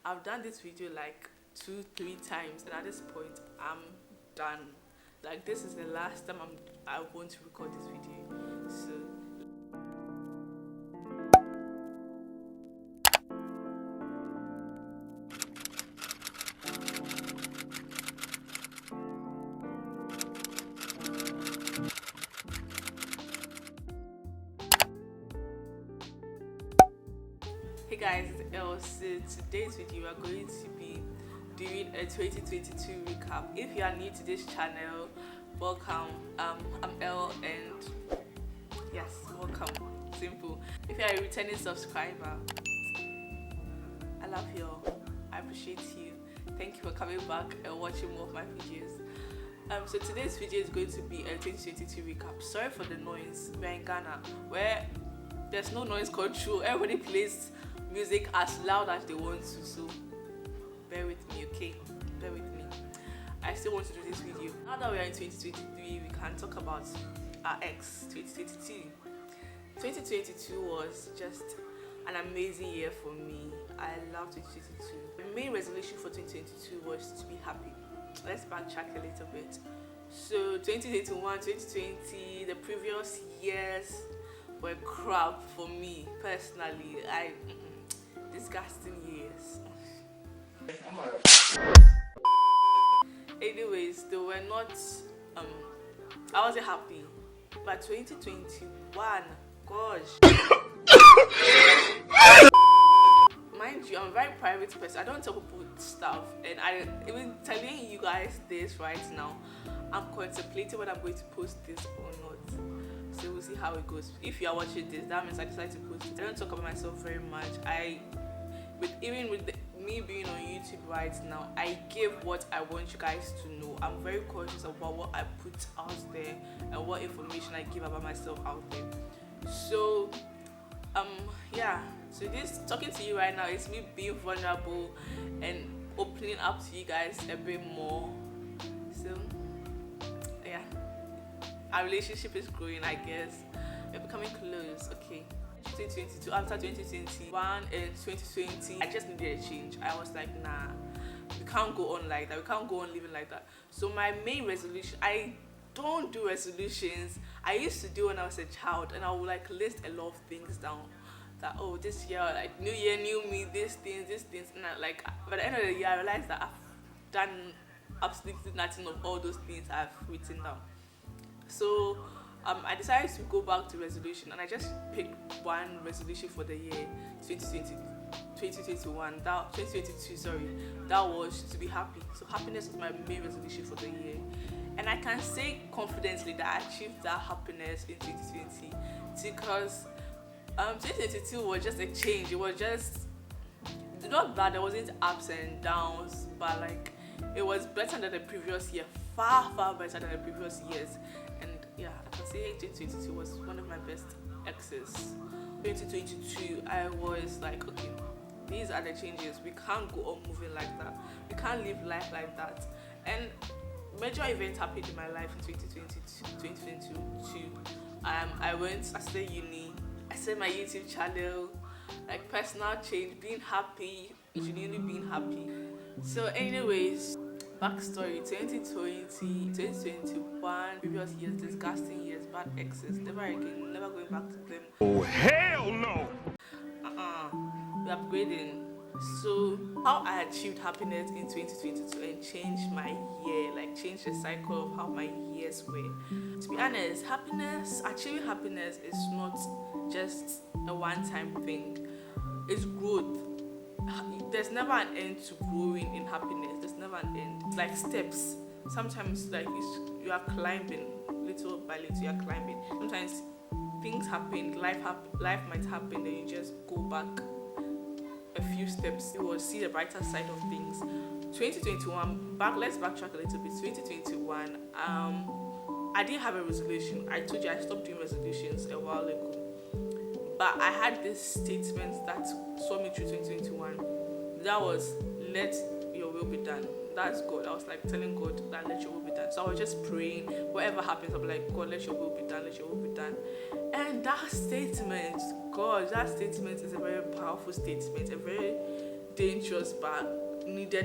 I've done this video like 2-3 times, and at this point I'm done. Like, this is the last time I want to record this video. So hey guys, it's Elle. So today's video we are going to be doing a 2022 recap. If you are new to this channel, welcome. I'm Elle, and yes, welcome. Simple. If you are a returning subscriber, I love you all. I appreciate you. Thank you for coming back and watching more of my videos. So today's video is going to be a 2022 recap. Sorry for the noise. We're in Ghana, where there's no noise control. Everybody plays music as loud as they want to, so bear with me, okay? Bear with me. I still want to do this video. Now that we are in 2023, we can talk about our ex 2022. 2022 was just an amazing year for me. I love 2022. The main resolution for 2022 was to be happy. Let's backtrack a little bit. So 2021, 2020, the previous years were crap for me personally. Disgusting years. Anyways, they were not I wasn't happy. But 2021, gosh. Mind you, I'm a very private person. I don't tell people stuff, and I even telling you guys this right now, I'm contemplating whether I'm going to post this or not. So we'll see how it goes. If you are watching this, that means I decided to post it. I don't talk about myself very much. Even with me being on YouTube right now, I give what I want you guys to know. I'm very cautious about what I put out there and what information I give about myself out there. So yeah, so this talking to you right now is me being vulnerable and opening up to you guys a bit more. So yeah, our relationship is growing, I guess. We're becoming close. Okay, 2022, after 2021 and 2020, I just needed a change. I was like, nah, we can't go on like that. We can't go on living like that. So my main resolution, I don't do resolutions. I used to do when I was a child, and I would like list a lot of things down. That, oh, this year, like, new year, new me, these things, and like by the end of the year I realized that I've done absolutely nothing of all those things I've written down. So I decided to go back to resolution, and I just picked one resolution for the year 2021, 2022, sorry. That was to be happy. So happiness was my main resolution for the year, and I can say confidently that I achieved that happiness in 2020 because 2022 was just a change. It was just not that there wasn't ups and downs, but like it was better than the previous year, far better than the previous years. And yeah, I can say 2022 was one of my best exes. 2022, I was like, okay, these are the changes. We can't go on moving like that. We can't live life like that. And major events happened in my life in 2022. I started uni. I started my YouTube channel, like personal change, being happy, genuinely being happy. So anyways, backstory, 2020, 2021, previous years, disgusting years, bad exes, never again, never going back to them. Oh, hell no! We're upgrading. So how I achieved happiness in 2022 and changed my year, like changed the cycle of how my years were. To be honest, achieving happiness is not just a one-time thing. It's growth. There's never an end to growing in happiness. There's never an end. It's like steps. Sometimes like you are climbing little by little. You are climbing. Sometimes things happen. Life might happen, then you just go back a few steps. You will see the brighter side of things. 2021. Let's backtrack a little bit. 2021. I didn't have a resolution. I told you I stopped doing resolutions a while ago. But I had this statement that saw me through 2021. That was, let your will be done. That's God. I was like telling God that let your will be done. So I was just praying. Whatever happens, I'm like, God, let your will be done. Let your will be done. And that statement, God, that statement is a very powerful statement. A very dangerous but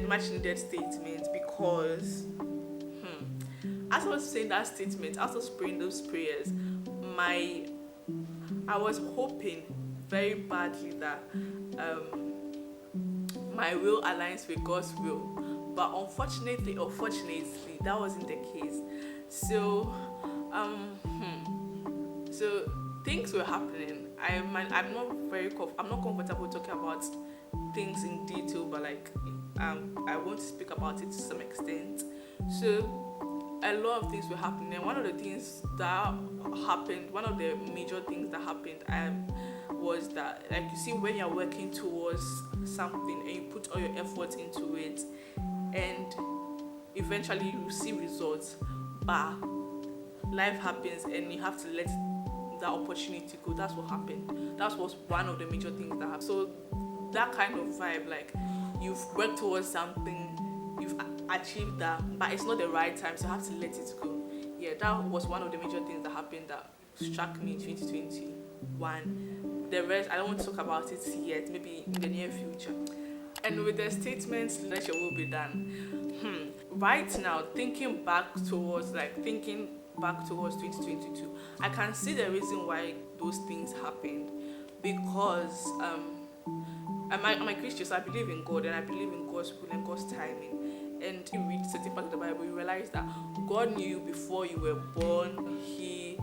much needed statement, because as I was saying that statement, as I was praying those prayers, I was hoping very badly that my will aligns with God's will, but unfortunately or fortunately, that wasn't the case. So so things were happening. I'm not comfortable talking about things in detail, but like I want to speak about it to some extent. So a lot of things were happening, and one of the major things that happened was that, like, you see, when you're working towards something and you put all your effort into it, and eventually you see results, but life happens and you have to let that opportunity go. That's what happened. That was one of the major things that happened. So that kind of vibe, like, you've worked towards something, you've achieved that, but it's not the right time, so you have to let it go. Yeah, that was one of the major things that happened that struck me in 2021. The rest, I don't want to talk about it yet, maybe in the near future. And with the statements, let your will be done. Right now, thinking back towards 2022, I can see the reason why those things happened, because I'm a Christian, so I believe in God, and I believe in God's will and God's timing. And you read certain parts of the Bible, you realize that God knew you before you were born. He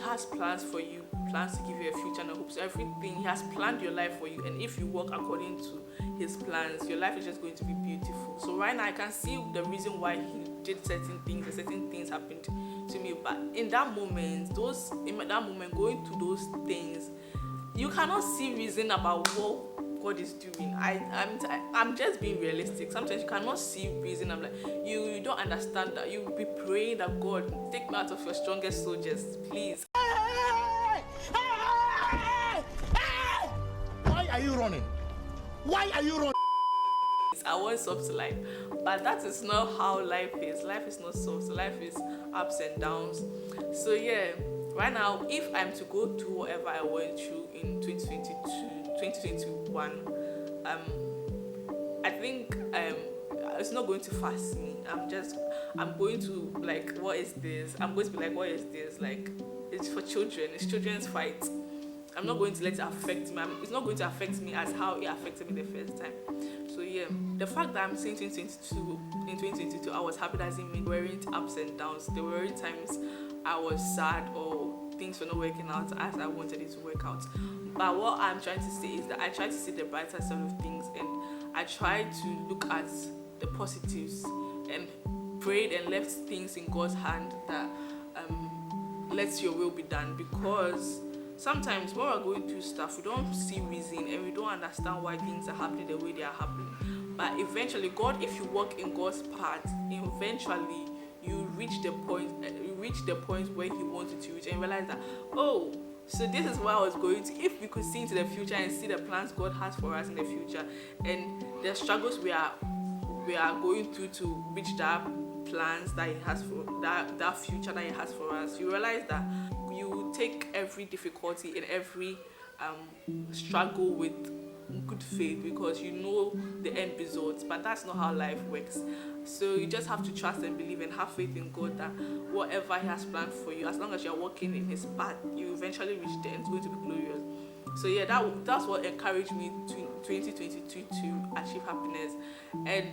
has plans for you, plans to give you a future and a hope. So everything, He has planned your life for you, and if you walk according to His plans, your life is just going to be beautiful. So right now, I can see the reason why He did certain things, and certain things happened to me. But in that moment, going through those things, you cannot see reason about what God is doing. I'm just being realistic. Sometimes you cannot see reason. I'm like, you don't understand that. You'll be praying that, God, take me out of your strongest soldiers, please. Why are you running? Why are you running? I want soft life, but that is not how life is. Life is not soft. Life is ups and downs. So yeah, right now, if I'm to go through whatever I went through in 2021, I think it's not going to fast me. I'm going to, like, what is this? I'm going to be like, what is this? Like, it's for children. It's children's fight. I'm not going to let it affect me. It's not going to affect me as how it affected me the first time. So yeah, the fact that I'm saying 2022, I was happy, doesn't mean there weren't ups and downs. There were times I was sad or things were not working out as I wanted it to work out. But what I'm trying to say is that I try to see the brighter side of things, and I try to look at the positives and prayed and left things in God's hand that let your will be done. Because sometimes when we're going through stuff, we don't see reason and we don't understand why things are happening the way they are happening. But eventually, God, if you walk in God's path, eventually you reach the point where He wants you to reach, and realize that, oh, so this is where I was going to. If we could see into the future and see the plans God has for us in the future, and the struggles we are going through to reach that plans that He has for that future that He has for us, you realize that you take every difficulty and every struggle with good faith, because you know the end results. But that's not how life works. So you just have to trust and believe and have faith in God that whatever He has planned for you, as long as you're walking in His path, you eventually reach the end. It's going to be glorious. So yeah, that's what encouraged me to 2022 to achieve happiness. And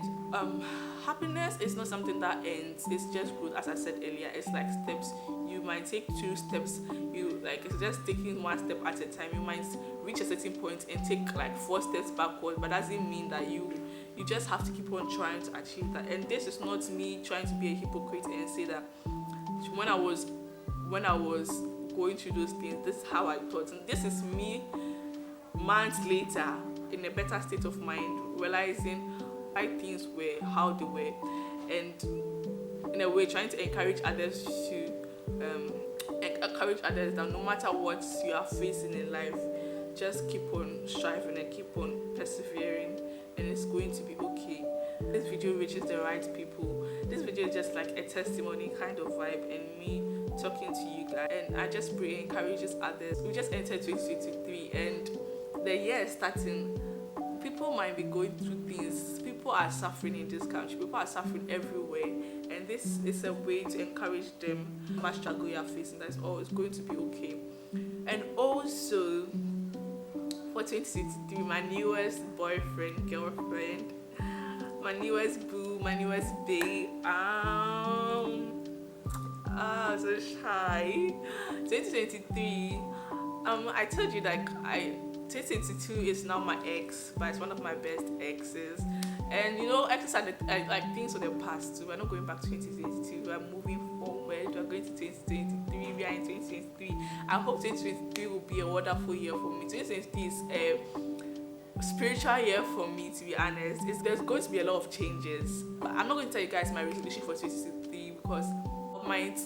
happiness is not something that ends. It's just growth. As I said earlier, it's like steps. You might take 2 steps. It's just taking 1 step at a time. You might reach a certain point and take like 4 steps backward, but that doesn't mean that you just have to keep on trying to achieve that. And this is not me trying to be a hypocrite and say that when I was going through those things, this is how I thought, and this is me months later in a better state of mind, realizing why things were how they were, and in a way trying to encourage others that no matter what you are facing in life, just keep on striving and keep on persevering, and it's going to be okay. This video reaches the right people. This video is just like a testimony kind of vibe, and me talking to you guys, and I just pray it encourages others. We just entered 2023, and the year is starting. people might be going through things. People are suffering in this country. People are suffering everywhere, and this is a way to encourage them. Much struggle you are facing, that's all. It's going to be okay. And also for 2023, my newest boyfriend, girlfriend, my newest boo, my newest babe. So shy. 2023. I told you like 2022 is now my ex, but it's one of my best exes. And you know, exes are like things of the past too. We're not going back to 2022. We're moving forward. We're going to 2023. We are in 2023. I hope 2023 will be a wonderful year for me. 2023 is a spiritual year for me, to be honest. There's going to be a lot of changes. But I'm not going to tell you guys my resolution for 2023 because I might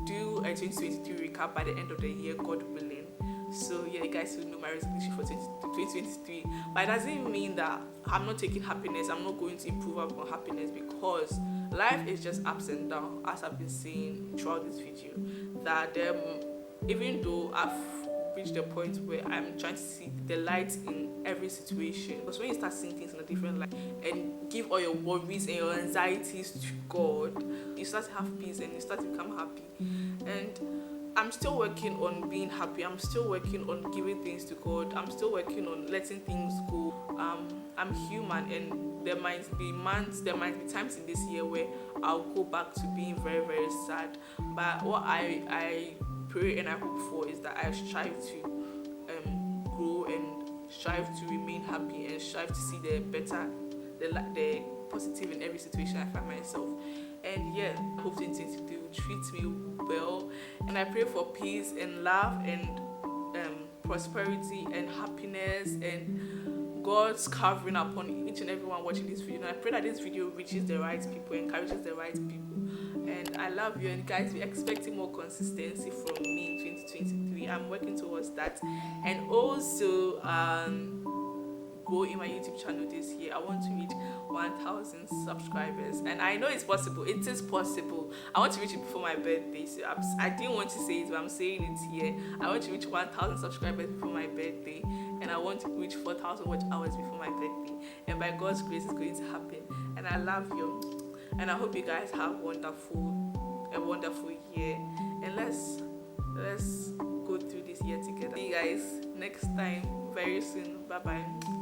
do a 2023 recap by the end of the year, God willing. So yeah, you guys will know my resolution for 2023. But it doesn't mean that I'm not taking happiness. I'm not going to improve upon happiness, because life is just ups and downs, as I've been saying throughout this video. That even though I've reached a point where I'm trying to see the light in every situation, because when you start seeing things in a different light and give all your worries and your anxieties to God, you start to have peace and you start to become happy. And I'm still working on being happy. I'm still working on giving things to God. I'm still working on letting things go. I'm human, and there might be months, there might be times in this year where I'll go back to being very, very sad. But what I pray and I hope for is that I strive to grow and strive to remain happy and strive to see the better, the positive in every situation I find myself. And yeah, I hope 2022 will treat me well, and I pray for peace and love and prosperity and happiness and God's covering upon each and everyone watching this video. And I pray that this video reaches the right people, encourages the right people. And I love you, and guys, be expecting more consistency from me in 2023. I'm working towards that. And also go in my YouTube channel this year. I want to reach 1,000 subscribers, and I know it's possible. It is possible. I want to reach it before my birthday. So I didn't want to say it, but I'm saying it here. I want to reach 1,000 subscribers before my birthday, and I want to reach 4,000 watch hours before my birthday. And by God's grace, it's going to happen. And I love you, and I hope you guys have a wonderful year. And let's go through this year together. See you guys next time, very soon. Bye bye.